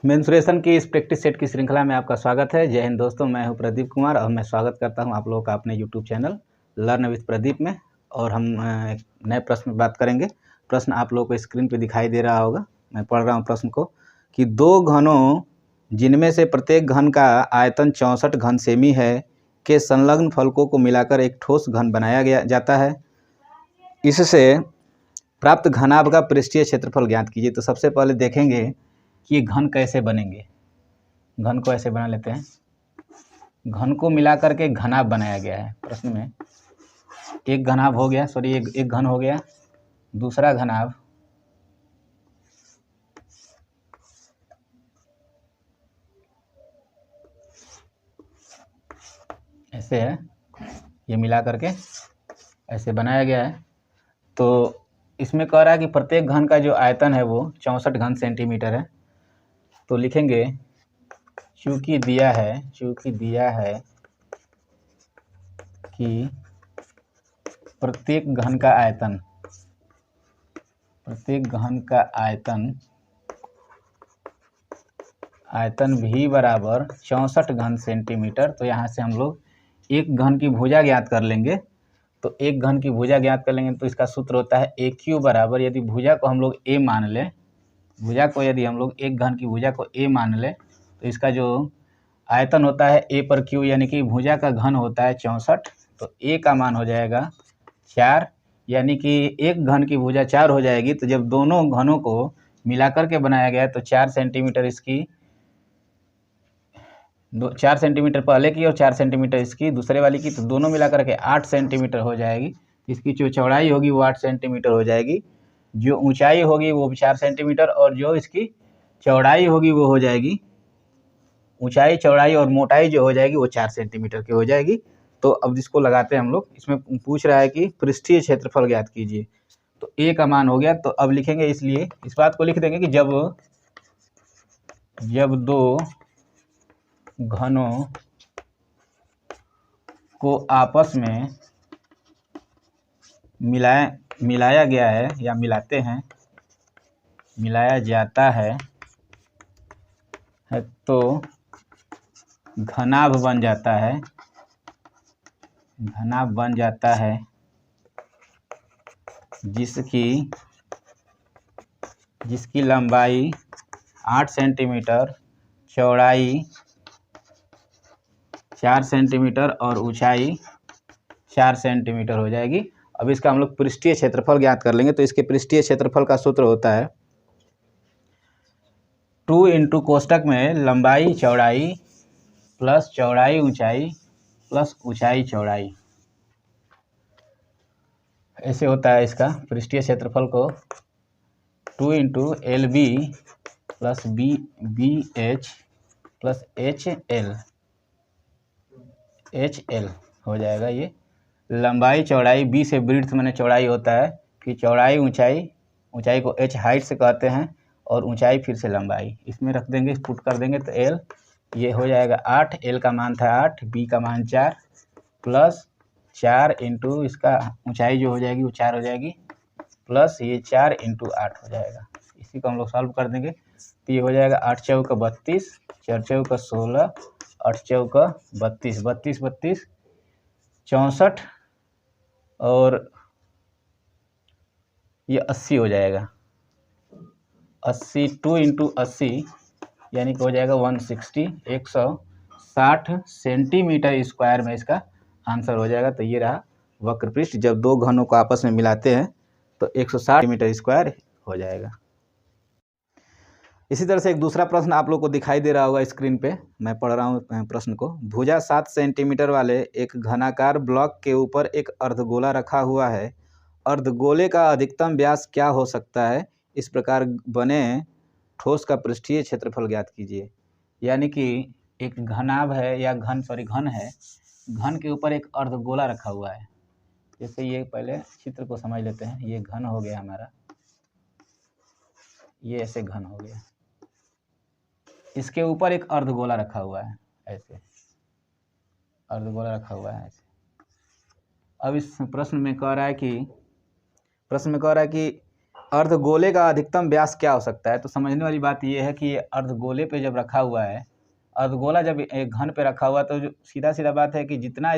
Mensuration की इस practice set की श्रृंखला में आपका स्वागत है। जय हिंद दोस्तों, मैं हूं प्रदीप कुमार और मैं स्वागत करता हूं आप लोगों का अपने YouTube channel learn with Pradeep में। और हम एक नए प्रश्न में बात करेंगे। प्रश्न आप लोगों को स्क्रीन पे दिखाई दे रहा होगा। मैं पढ़ रहा हूं प्रश्न को कि दो घनों जिनमें से प्रत्येक घन का आयतन 64 घन सेमी है के संलग्न फलकों को मिलाकर एक ठोस घन बनाया जाता है। इससे प्राप्त घनाभ का पृष्ठीय क्षेत्रफल ज्ञात कीजिए। तो सबसे पहले देखेंगे कि घन कैसे बनेंगे। घन को ऐसे बना लेते हैं। घन को मिला करके घनाभ बनाया गया है प्रश्न में। एक घनाभ हो गया, सॉरी एक घन हो गया। दूसरा घनाभ ऐसे है, ये मिला करके ऐसे बनाया गया है। तो इसमें कह रहा है कि प्रत्येक घन का जो आयतन है वो 64 घन सेंटीमीटर है। तो लिखेंगे चूंकि दिया है कि प्रत्येक घन का आयतन भी बराबर 64 घन सेंटीमीटर। तो यहाँ से हम लोग एक घन की भुजा ज्ञात कर लेंगे। तो एक घन की भुजा ज्ञात कर लेंगे तो इसका सूत्र होता है ए क्यू बराबर, यदि भुजा को हम लोग ए मान लें, एक घन की भुजा को ए मान लें तो इसका जो आयतन होता है ए पर क्यू, यानी कि भुजा का घन होता है 64। तो ए का मान हो जाएगा 4, यानी कि एक घन की भुजा 4 हो जाएगी। तो जब दोनों घनों को मिलाकर के बनाया गया तो 4 सेंटीमीटर इसकी, 4 सेंटीमीटर पहले की और 4 सेंटीमीटर इसकी दूसरे वाली की, तो दोनों मिलाकर के 8 सेंटीमीटर हो जाएगी। इसकी जो चौड़ाई होगी वो 8 सेंटीमीटर हो जाएगी, जो ऊंचाई होगी वो 4 सेंटीमीटर और जो इसकी चौड़ाई होगी वो हो जाएगी, ऊंचाई चौड़ाई और मोटाई जो हो जाएगी वो 4 सेंटीमीटर की हो जाएगी। तो अब जिसको लगाते हैं हम लोग, इसमें पूछ रहा है कि पृष्ठीय क्षेत्रफल ज्ञात कीजिए। तो ए का मान हो गया। तो अब लिखेंगे, इसलिए इस बात को लिख देंगे कि जब दो घनों को आपस में मिलाया गया है या मिलाया जाता है तो घनाभ बन जाता है, जिसकी लंबाई 8 सेंटीमीटर, चौड़ाई 4 सेंटीमीटर और ऊंचाई 4 सेंटीमीटर हो जाएगी। अब इसका हम लोग पृष्ठीय क्षेत्रफल ज्ञात कर लेंगे। तो इसके पृष्ठीय क्षेत्रफल का सूत्र होता है 2 इंटू कोष्टक में लंबाई चौड़ाई प्लस चौड़ाई ऊंचाई प्लस ऊंचाई चौड़ाई। ऐसे होता है इसका पृष्ठीय क्षेत्रफल को 2 into L B plus B H plus H L हो जाएगा। ये लंबाई चौड़ाई, बी से ब्रीड्थ मैंने चौड़ाई होता है कि चौड़ाई ऊंचाई को एच हाइट से कहते हैं और ऊंचाई फिर से लंबाई, इसमें रख देंगे, पुट कर देंगे तो एल ये हो जाएगा 8। एल का मान था 8, बी का मान 4 प्लस 4 इंटू इसका ऊंचाई जो हो जाएगी वो 4 हो जाएगी प्लस ये 4 इंटू 8 हो जाएगा। इसी को हम लोग सॉल्व कर देंगे तो ये हो जाएगा 8 चौका 32, 4 चौका 16, 8 चौका 32, 32 32 64 और ये 80 हो जाएगा। 80 2 इंटू 80 यानी कि हो जाएगा 160, 160 सेंटीमीटर स्क्वायर में इसका आंसर हो जाएगा। तो ये रहा वक्रपृष्ठ। जब दो घनों को आपस में मिलाते हैं तो 160 मीटर स्क्वायर हो जाएगा। इसी तरह से एक दूसरा प्रश्न आप लोग को दिखाई दे रहा होगा स्क्रीन पे। मैं पढ़ रहा हूँ प्रश्न को। भुजा 7 सेंटीमीटर वाले एक घनाकार ब्लॉक के ऊपर एक अर्धगोला रखा हुआ है। अर्धगोले का अधिकतम व्यास क्या हो सकता है? इस प्रकार बने ठोस का पृष्ठीय क्षेत्रफल ज्ञात कीजिए। यानी कि एक घनाभ है या घन है, घन के ऊपर एक अर्धगोला रखा हुआ है। जैसे ये पहले चित्र को समझ लेते हैं। ये घन हो गया हमारा, ये ऐसे घन हो गया, इसके ऊपर एक अर्धगोला रखा हुआ है, ऐसे अर्धगोला रखा हुआ है ऐसे। अब इस प्रश्न में कह रहा है कि अर्धगोले का अधिकतम व्यास क्या हो सकता है। तो समझने वाली बात ये है कि ये अर्धगोले पे जब रखा हुआ है, अर्धगोला जब एक घन पे रखा हुआ, तो जो सीधा सीधा बात है कि जितनी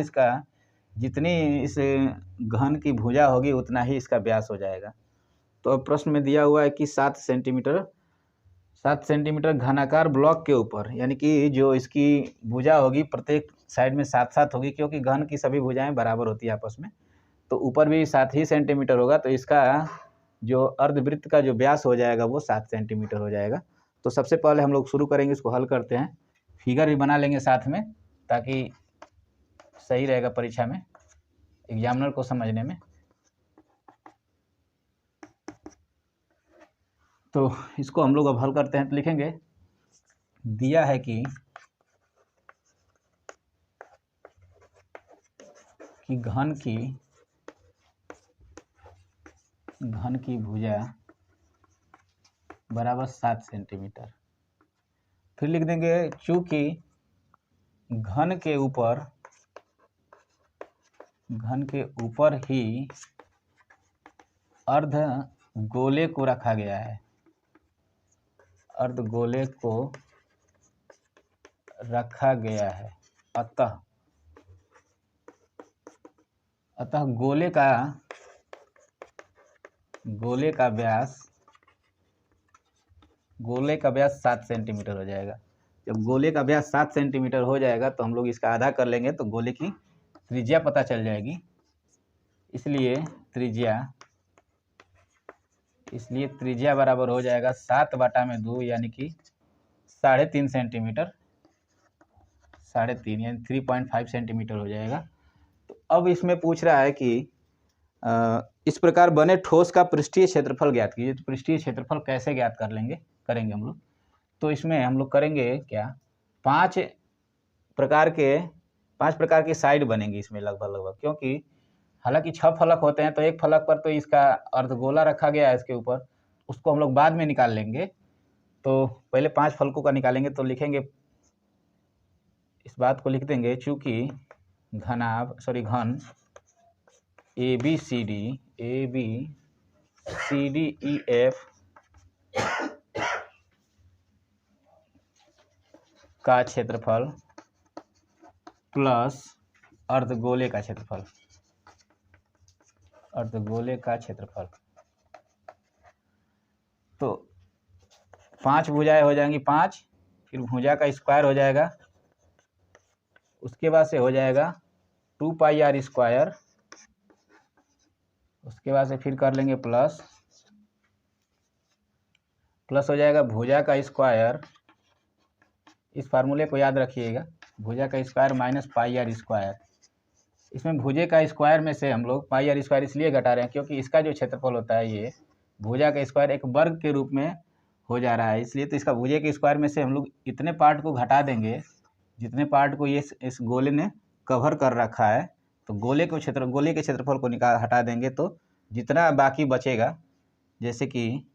इस घन की भुजा होगी उतना ही इसका व्यास हो जाएगा। तो अब प्रश्न में दिया हुआ है कि 7 सेंटीमीटर घनाकार ब्लॉक के ऊपर, यानी कि जो इसकी भुजा होगी प्रत्येक साइड में 7-7 होगी, क्योंकि घन की सभी भुजाएं बराबर होती है आपस में। तो ऊपर भी 7 ही सेंटीमीटर होगा, तो इसका जो अर्धवृत्त का जो व्यास हो जाएगा वो 7 सेंटीमीटर हो जाएगा। तो सबसे पहले हम लोग शुरू करेंगे, इसको हल करते हैं। फिगर भी बना लेंगे साथ में, ताकि सही रहेगा परीक्षा में एग्जामिनर को समझने में। तो इसको हम लोग अब हल करते हैं। तो लिखेंगे, दिया है कि घन की भुजा बराबर 7 सेंटीमीटर। फिर लिख देंगे, चूंकि घन के ऊपर ही अर्धगोले को रखा गया है, अर्धगोले को रखा गया है, अतः गोले का व्यास 7 सेंटीमीटर हो जाएगा। जब गोले का व्यास 7 सेंटीमीटर हो जाएगा तो हम लोग इसका आधा कर लेंगे, तो गोले की त्रिज्या पता चल जाएगी। इसलिए त्रिज्या बराबर हो जाएगा 7/2, यानी कि 3.5 सेंटीमीटर, 3.5 यानी 3.5 सेंटीमीटर हो जाएगा। तो अब इसमें पूछ रहा है कि इस प्रकार बने ठोस का पृष्ठीय क्षेत्रफल ज्ञात कीजिए। तो पृष्ठीय क्षेत्रफल कैसे ज्ञात करेंगे हम लोग। तो इसमें हम लोग करेंगे क्या, 5 प्रकार की साइड बनेंगी इसमें लगभग, क्योंकि हालांकि 6 फलक होते हैं, तो एक फलक पर तो इसका अर्धगोला रखा गया है इसके ऊपर, उसको हम लोग बाद में निकाल लेंगे। तो पहले 5 फलकों का निकालेंगे। तो लिखेंगे, इस बात को लिख देंगे, चूंकि घन ABCD EF का क्षेत्रफल प्लस अर्धगोले का क्षेत्रफल, तो 5 भुजाएं हो जाएंगी 5, फिर भुजा का स्क्वायर हो जाएगा, उसके बाद से हो जाएगा 2πr², उसके बाद से फिर कर लेंगे प्लस हो जाएगा भुजा का स्क्वायर। इस फार्मूले को याद रखिएगा, भुजा का स्क्वायर माइनस πr²। इसमें भुजे का स्क्वायर में से हम लोग πr² इसलिए घटा रहे हैं क्योंकि इसका जो क्षेत्रफल होता है, ये भुजा का स्क्वायर एक वर्ग के रूप में हो जा रहा है, इसलिए तो इसका भुजे के स्क्वायर में से हम लोग इतने पार्ट को घटा देंगे जितने पार्ट को ये इस गोले ने कवर कर रखा है। तो गोले के क्षेत्रफल को हटा देंगे, तो जितना बाकी बचेगा, जैसे कि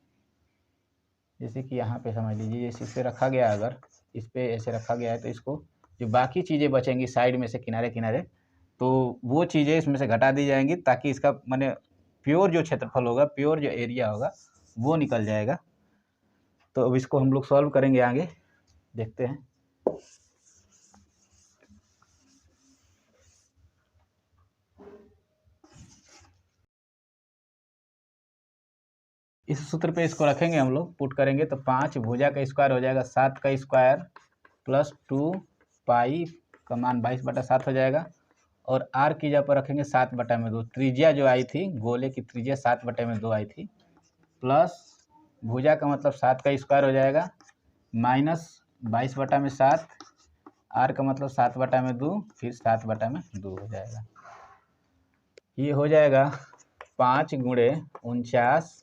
यहाँ पे समझ लीजिए, जैसे इसे रखा गया, अगर इस पे ऐसे रखा गया है, तो इसको जो बाकी चीज़ें बचेंगी साइड में से किनारे, तो वो चीज़ें इसमें से घटा दी जाएंगी, ताकि इसका माने प्योर जो क्षेत्रफल होगा, प्योर जो एरिया होगा, वो निकल जाएगा। तो अब इसको हम लोग सॉल्व करेंगे, आगे देखते हैं। इस सूत्र पे इसको रखेंगे, हम लोग पुट करेंगे, तो 5 भुजा का स्क्वायर हो जाएगा 7 का स्क्वायर प्लस 2π का मान 22/7 हो जाएगा, और r की जगह पर रखेंगे 7/2। त्रिज्या जो आई थी, गोले की त्रिज्या 7/2 आई थी, प्लस भुजा का मतलब 7 का स्क्वायर हो जाएगा, माइनस 22/7, r का मतलब 7/2, फिर 7/2 हो जाएगा। ये हो जाएगा 5 × 49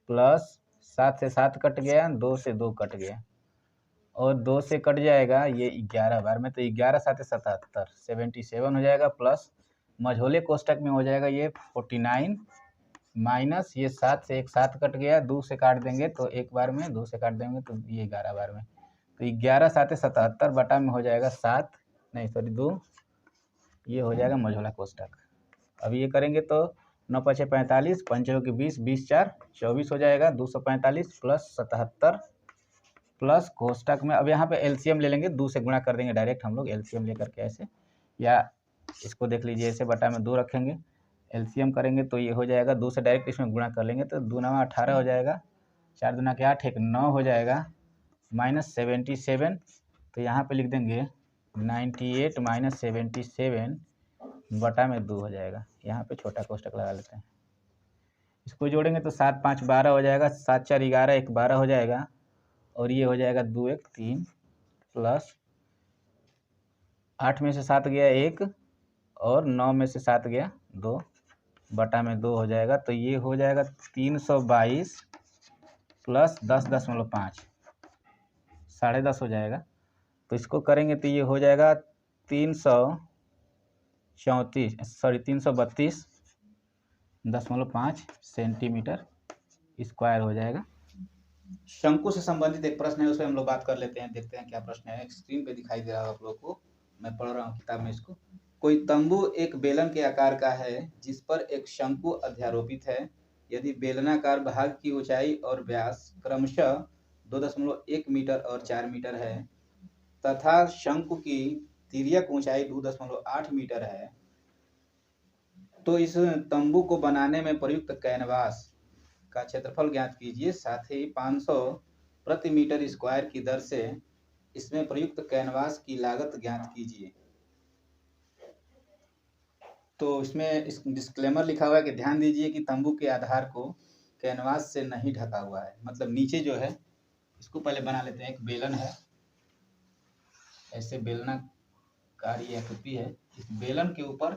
प्लस 7 से 7 कट गया, 2 से 2 कट गया, और 2 से कट जाएगा ये 11 बार में, तो 11 7 77 77 हो जाएगा, प्लस मझोले कोष्टक में हो जाएगा ये 49, माइनस ये 7 से एक 7 कट गया, 2 से काट देंगे तो एक बार में, 2 से काट देंगे तो ये 11 बार में, तो 11 7 77 बटा में हो जाएगा 2, ये हो जाएगा मझोला कोष्टक। अब ये करेंगे तो 9 पचे 45, 5 के 20, 20 4 24 हो जाएगा। 245 प्लस 77 प्लस कोष्टक में अब यहाँ पे एलसीएम ले लेंगे, 2 से गुणा कर देंगे डायरेक्ट हम लोग एलसीएम लेकर के ऐसे, या इसको देख लीजिए ऐसे बटा में 2 रखेंगे, एलसीएम करेंगे तो ये हो जाएगा 2 से डायरेक्ट इसमें गुणा कर लेंगे तो 2 9 18 हो जाएगा, 4 दूना के 8 1 9 हो जाएगा, माइनस 77 तो यहाँ पे लिख देंगे 98 माइनस 77 बटा में 2 हो जाएगा। यहाँ पे छोटा कोष्टक लगा लेते हैं, इसको जोड़ेंगे तो 7 5 12 हो जाएगा, 7 4 11 1 12 हो जाएगा, और ये हो जाएगा 2 1 3 प्लस 8 में से 7 गया 1 और 9 में से 7 गया 2 बटा में 2 हो जाएगा। तो ये हो जाएगा 322 प्लस 10.5 10.5 हो जाएगा। तो इसको करेंगे तो ये हो जाएगा 332.5 सेंटीमीटर स्क्वायर हो जाएगा। शंकु से संबंधित एक प्रश्न है, उस पर हम लोग बात कर लेते हैं, देखते हैं क्या प्रश्न है। स्क्रीन पे दिखाई दे रहा है आप लोग को, मैं पढ़ रहा हूँ किताब में इसको। कोई तंबू एक बेलन के आकार का है जिस पर एक शंकु अध्यारोपित है। यदि बेलनाकार भाग की ऊंचाई और व्यास क्रमशः 2.1 मीटर और 4 मीटर है तथा शंकु की तिर्यक ऊंचाई 2.8 मीटर है, तो इस तंबू को बनाने में प्रयुक्त कैनवास का क्षेत्रफल ज्ञात कीजिए। साथ ही 500 प्रति मीटर स्क्वायर की दर से इसमें प्रयुक्त कैनवास की लागत ज्ञात कीजिए। तो इसमें डिस्क्लेमर लिखा हुआ है कि ध्यान दीजिए कि तंबू के आधार को कैनवास से नहीं ढका हुआ है, मतलब नीचे जो है, इसको पहले बना लेते हैं। एक बेलन है, ऐसे बेलनाकार ये आकृति है, इस बेलन के ऊपर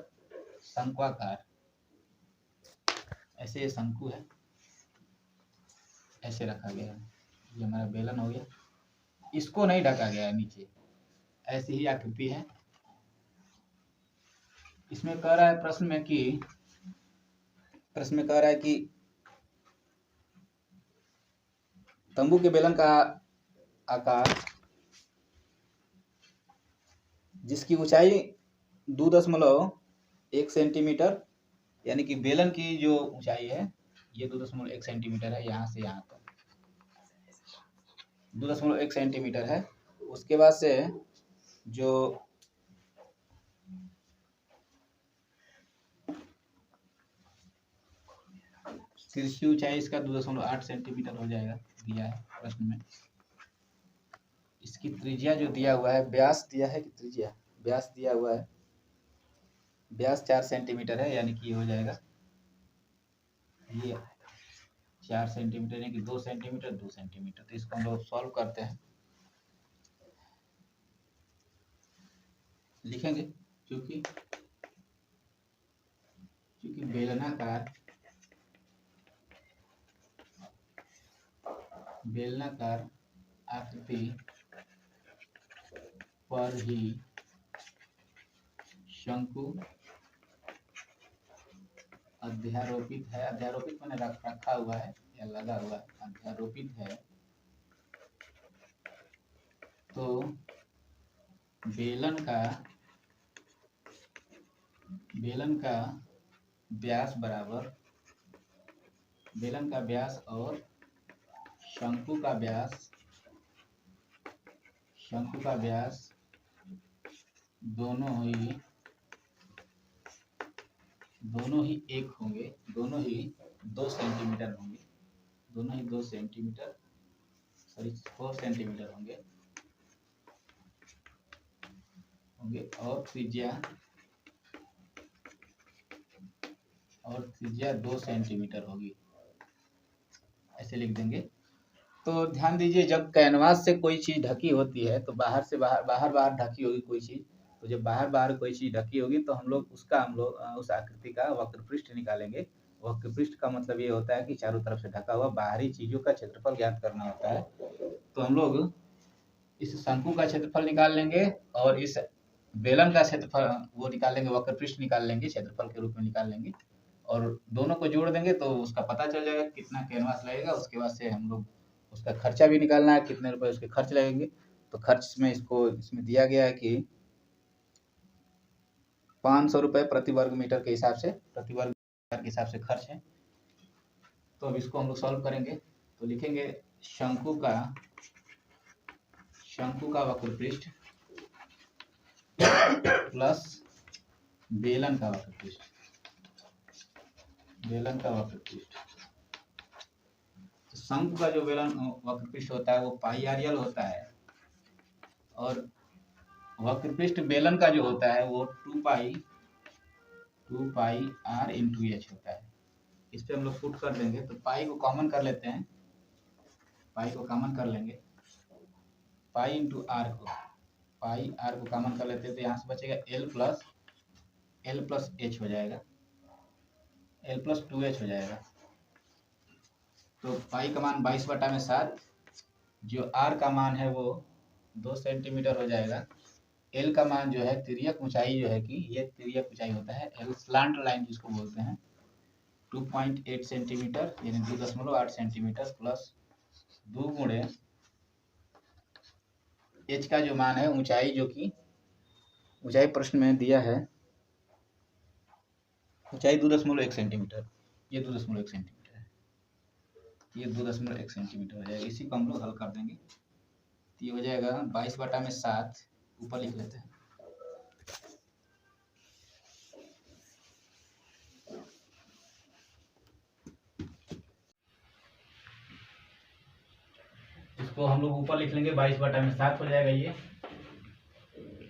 शंक्वाकार ऐसे ये शंकु है, ऐसे रखा गया है। ये हमारा बेलन हो गया, इसको नहीं ढका गया है नीचे, ऐसी ही आकृति है। इसमें कह रहा है प्रश्न में कह रहा है कि तंबू के बेलन का आकार जिसकी ऊंचाई 2.1 सेंटीमीटर, यानी कि बेलन की जो ऊंचाई है ये 2.1 सेंटीमीटर है, यहाँ से यहाँ तक 2.1 सेंटीमीटर है। उसके बाद से जो तिरछी ऊंचाई इसका 2.8 सेंटीमीटर हो जाएगा, दिया है प्रश्न में। इसकी त्रिज्या जो दिया हुआ है, व्यास दिया है कि त्रिज्या, व्यास दिया हुआ है, व्यास 4 सेंटीमीटर है, यानी कि हो जाएगा ये 4 सेंटीमीटर, यानी कि 2 सेंटीमीटर 2 सेंटीमीटर। तो इसको हम लोग सॉल्व करते हैं, लिखेंगे क्योंकि बेलनाकार आकृति पर ही शंकु अध्यारोपित है, अध्यारोपित मैंने रखा हुआ है या लगा हुआ है, अध्यारोपित है, तो बेलन का व्यास बराबर, बेलन का व्यास और शंकु का व्यास दोनों ही एक होंगे, दोनों ही 2 सेंटीमीटर होंगे, दोनों ही 2 सेंटीमीटर, सॉरी 4 सेंटीमीटर होंगे और त्रिज्या 2 सेंटीमीटर होगी, ऐसे लिख देंगे। तो ध्यान दीजिए, जब कैनवास से कोई चीज़ ढकी होती है तो बाहर ढकी होगी कोई चीज़, तो जब बाहर कोई चीज़ ढकी होगी तो हम लोग उस आकृति का वक्र पृष्ठ निकालेंगे। वक्र पृष्ठ का मतलब ये होता है कि चारों तरफ से ढका हुआ बाहरी चीज़ों का क्षेत्रफल ज्ञात करना होता है। तो हम लोग इस शंकु का क्षेत्रफल निकाल लेंगे और इस बेलन का क्षेत्रफल वो निकाल लेंगे, वक्र पृष्ठ निकाल लेंगे, क्षेत्रफल के रूप में निकाल लेंगे और दोनों को जोड़ देंगे तो उसका पता चल जाएगा कितना कैनवास लगेगा। उसके बाद से हम लोग उसका खर्चा भी निकालना है, कितने रुपए उसके खर्च लगेंगे। तो खर्च में इसमें दिया गया है कि 500 रुपये प्रति वर्ग मीटर के हिसाब से, प्रति वर्ग के हिसाब से खर्च है। तो अब इसको हम लोग सॉल्व करेंगे। तो लिखेंगे शंकु का वक्रपृष्ठ प्लस बेलन का वक्रपृष्ठ। तो शंकु का जो बेलन वक्रपृष्ठ होता है वो पाई-आर-एल होता है, और वक्रपृष्ठ बेलन का जो होता है वो 2 पाई r इंटू एच होता है। इस पे हम लोग पुट कर देंगे। तो पाई को कॉमन कर लेते हैं, पाई को कॉमन कर लेंगे, पाई इंटू आर को कॉमन कर लेते हैं। तो यहाँ से बचेगा एल प्लस एच हो जाएगा, एल प्लस 2h हो जाएगा। तो पाई का मान 22/7, जो आर का मान है वो 2 सेंटीमीटर हो जाएगा। एल का मान जो है तिर्यक ऊंचाई जो है कि ये तिर्यक ऊंचाई होता है, एल स्लांट लाइन जिसको बोलते हैं, 2.8 सेंटीमीटर यानी 2.8 सेंटीमीटर प्लस 2 गुणे एच का जो मान है ऊंचाई, जो कि ऊंचाई प्रश्न में दिया है ऊंचाई 2.1 सेंटीमीटर, ये 2.1 सेंटीमीटर है, ये 2.1 सेंटीमीटर हो जाएगा। इसी को हम लोग हल कर देंगे। तो ये हो जाएगा 22/7, ऊपर लिख लेते हैं। इसको हम लोग ऊपर लिख लेंगे, 22/7 हो जाएगा ये,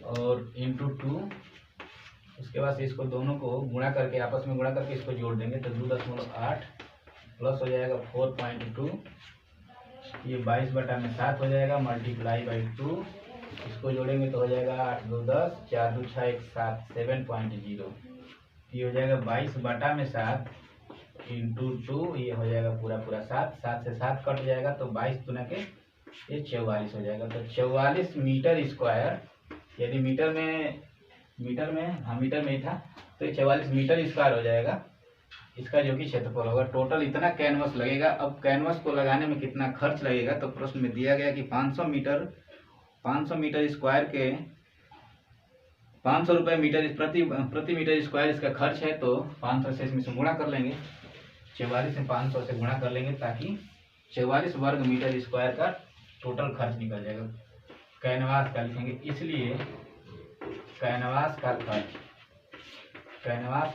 और इंटू 2। उसके बाद इसको दोनों को गुणा करके, आपस में गुणा करके इसको जोड़ देंगे। तो 2.8 प्लस हो जाएगा 4.2, ये 22/7 हो जाएगा, मल्टीप्लाई बाई 2। इसको जोड़ेंगे तो हो जाएगा 8 2 10, 4 2 6 1 7, 7.0। ये हो जाएगा 22/7 इंटू 2, ये हो जाएगा पूरा 7 से 7 कट जाएगा, तो 22 दुना के ये 44 हो जाएगा। तो 44 मीटर स्क्वायर, यदि मीटर में ही था, तो ये 44 मीटर स्क्वायर हो जाएगा इसका, जो कि क्षेत्रफल होगा। टोटल इतना कैनवस लगेगा। अब कैनवस को लगाने में कितना खर्च लगेगा, तो प्रश्न में दिया गया कि 500 मीटर स्क्वायर के 500 रुपये मीटर प्रति मीटर स्क्वायर इसका खर्च है। तो 500 से इसमें से गुणा कर लेंगे, 44 से 500 से गुणा कर लेंगे, ताकि 44 वर्ग मीटर स्क्वायर का टोटल खर्च निकल जाएगा। कैनवास का लिखेंगे, इसलिए कैनवास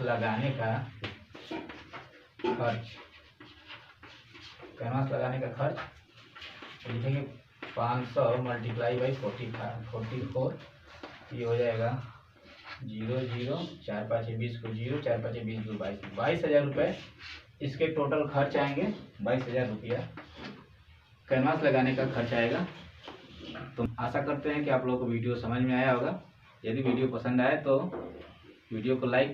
लगाने का खर्च लिखेंगे 500 मल्टीप्लाई बाई 44, ये हो जाएगा 0 0, 4 5 20 को 0, 4 5 20 2 22, 22,000 रुपये इसके टोटल खर्च आएंगे। 22,000 रुपया कैनवास लगाने का खर्च आएगा। तो आशा करते हैं कि आप लोगों को वीडियो समझ में आया होगा। यदि वीडियो पसंद आए तो वीडियो को लाइक